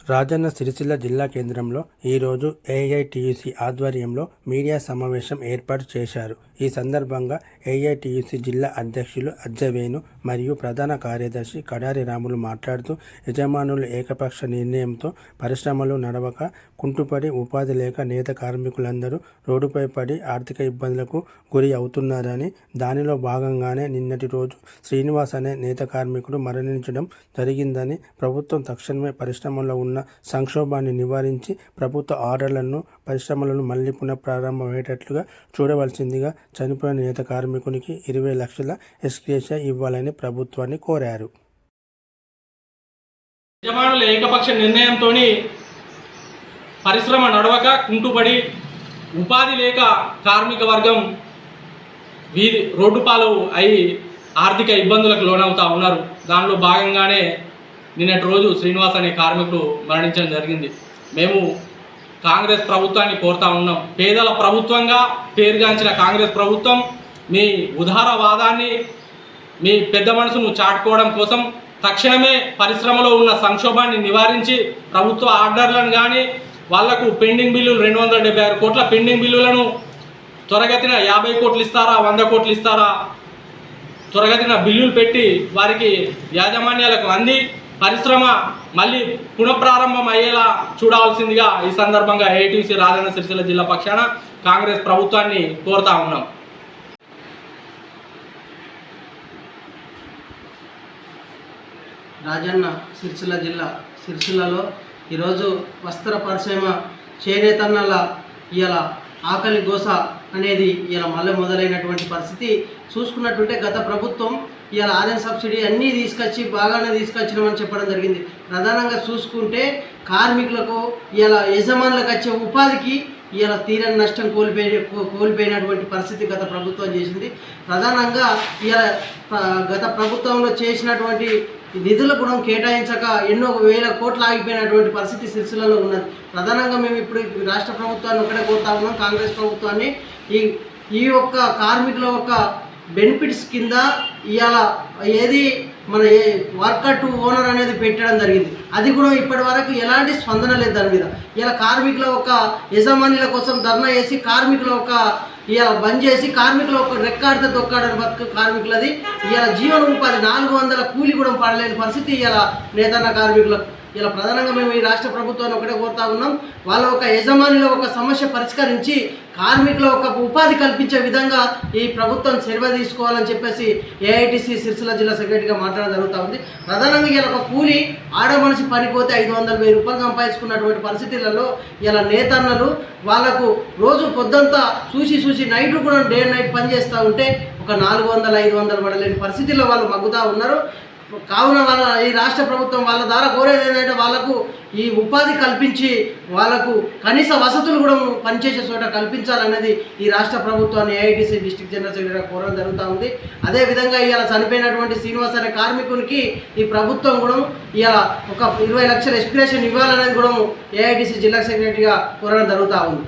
రాజన్న సిరిసిల్ల జిల్లా కేంద్రంలో ఈరోజు ఏఐటీయూసీ ఆధ్వర్యంలో మీడియా సమావేశం ఏర్పాటు చేశారు. ఈ సందర్భంగా ఏఐటీయూసీ జిల్లా అధ్యక్షులు అజ్జవేణు మరియు ప్రధాన కార్యదర్శి కడారి రాములు మాట్లాడుతూ, యజమానుల ఏకపక్ష నిర్ణయంతో పరిశ్రమలు నడవక కుంటుపడి ఉపాధి లేక నేత కార్మికులందరూ రోడ్డుపై పడి ఆర్థిక ఇబ్బందులకు గురి అవుతున్నారని, దానిలో భాగంగానే నిన్నటి రోజు శ్రీనివాస్ అనే నేత కార్మికుడు మరణించడం జరిగిందని, ప్రభుత్వం తక్షణమే పరిశ్రమలో ఉన్న సంక్షోభాన్ని నివారించి ప్రభుత్వ ఆర్డర్లను పరిశ్రమలను మళ్లీ పునఃప్రారంభమయ్యేటట్లుగా చూడవలసిందిగా చనిపోయిన నేత కార్మికునికి 20 లక్షల ఎక్స్గ్రేషియా ఇవ్వాలని ప్రభుత్వాన్ని కోరారు. యజమానుల ఏకపక్ష నిర్ణయంతో పరిశ్రమ నడవక కుంటుపడి ఉపాధి లేక కార్మిక వర్గం రోడ్డుపాలు అయి ఆర్థిక ఇబ్బందులకు లోనవుతూ ఉన్నారు. దానిలో భాగంగానే నిన్నటి రోజు శ్రీనివాస్ అనే కార్మికుడు మరణించడం జరిగింది. మేము కాంగ్రెస్ ప్రభుత్వాన్ని కోరుతా ఉన్నాం. పేదల ప్రభుత్వంగా పేరుగాంచిన కాంగ్రెస్ ప్రభుత్వం మీ ఉదారవాదాన్ని, మీ పెద్ద మనసును చాటుకోవడం కోసం తక్షణమే పరిశ్రమలో ఉన్న సంక్షోభాన్ని నివారించి ప్రభుత్వ ఆర్డర్లను కానీ, వాళ్లకు పెండింగ్ బిల్లులు 276 కోట్ల పెండింగ్ బిల్లులను త్వరగతిన 50 కోట్లు ఇస్తారా, 100 కోట్లు ఇస్తారా, త్వరగతిన బిల్లులు పెట్టి వారికి యాజమాన్యాలకు అంది పరిశ్రమ మళ్ళీ పునఃప్రారంభం అయ్యేలా చూడవలసిందిగా ఈ సందర్భంగా ఏఐటీయూసీ రాజన్న సిరిసిల్ల జిల్లా పక్షాన కాంగ్రెస్ ప్రభుత్వాన్ని కోరుతా ఉన్నాం. రాజన్న సిరిసిల్ల జిల్లా సిరిసిల్లలో ఈరోజు వస్త్ర పరిశ్రమ చేనేతన్నల ఇవాళ ఆకలి గోస అనేది ఇలా మళ్ళీ మొదలైనటువంటి పరిస్థితి చూసుకున్నట్టుంటే గత ప్రభుత్వం ఇవాళ ఆర్ఎన్ సబ్సిడీ అన్నీ బాగానే తీసుకొచ్చినామని చెప్పడం జరిగింది. ప్రధానంగా కార్మికులకు ఇవాళ యజమానులకు వచ్చే ఉపాధికి ఇవాళ తీరని నష్టం కోల్పోయినటువంటి పరిస్థితి గత ప్రభుత్వం చేసింది. ప్రధానంగా ఇవాళ గత ప్రభుత్వంలో చేసినటువంటి నిధుల కూడా కేటాయించక ఎన్నో వేల కోట్లు ఆగిపోయినటువంటి పరిస్థితి సిరిసిల్లలో ఉన్నది. ప్రధానంగా మేము ఇప్పుడు రాష్ట్ర ప్రభుత్వాన్ని ఒకటే కోరుతా ఉన్నాం, కాంగ్రెస్ ప్రభుత్వాన్ని ఈ యొక్క కార్మికుల యొక్క బెనిఫిట్స్ కింద ఇవాళ ఏది మన వర్కర్ టు ఓనర్ అనేది పెట్టడం జరిగింది. అది కూడా ఇప్పటి వరకు ఎలాంటి స్పందన లేదు దాని మీద. ఇలా కార్మికుల ఒక యజమానుల కోసం ధర్నా చేసి కార్మికుల ఒక ఇలా బంద్ చేసి కార్మికుల ఒక రెక్కాడితే తొక్కాడని బతుకు కార్మికులది ఇలా జీవన ఉపాధి 400 కూలి కూడా పడలేని పరిస్థితి ఇలా నేతన్న కార్మికులకు. ఇలా ప్రధానంగా మేము ఈ రాష్ట్ర ప్రభుత్వాన్ని ఒకటే కోరుతా ఉన్నాం, వాళ్ళ ఒక యజమానిలో ఒక సమస్య పరిష్కరించి కార్మికుల ఒక ఉపాధి కల్పించే విధంగా ఈ ప్రభుత్వం చర్య తీసుకోవాలని చెప్పేసి ఏఐటీసీ సిరిసిల్ల జిల్లా సెక్రటరీగా మాట్లాడడం జరుగుతూ ఉంది. ప్రధానంగా ఇలా ఒక కూలి ఆడ మనిషి పనిపోతే 500,000 రూపాయలు సంపాదించుకున్నటువంటి పరిస్థితులలో ఇలా నేతన్నలు వాళ్లకు రోజు పొద్దంతా చూసి నైట్ కూడా డే నైట్ పనిచేస్తూ ఉంటే ఒక 400-500 పడలేని పరిస్థితుల్లో వాళ్ళు మగ్గుతూ ఉన్నారు. కావున వాళ్ళ ఈ రాష్ట్ర ప్రభుత్వం వాళ్ళ ద్వారా కోరేది ఏంటంటే వాళ్ళకు ఈ ఉపాధి కల్పించి వాళ్ళకు కనీస వసతులు కూడా పనిచేసే చోట కల్పించాలనేది ఈ రాష్ట్ర ప్రభుత్వాన్ని ఏఐటీసీ డిస్ట్రిక్ట్ జనరల్ సెక్రటరీగా కోరడం జరుగుతూ ఉంది. అదేవిధంగా ఇవాళ చనిపోయినటువంటి శ్రీనివాస్ అనే కార్మికునికి ఈ ప్రభుత్వం కూడా ఇవాళ ఒక 20 లక్షల ఎక్స్గ్రేషియా ఇవ్వాలనేది కూడా ఏఐటీసీ జిల్లా సెక్రటరీగా కోరడం జరుగుతూ ఉంది.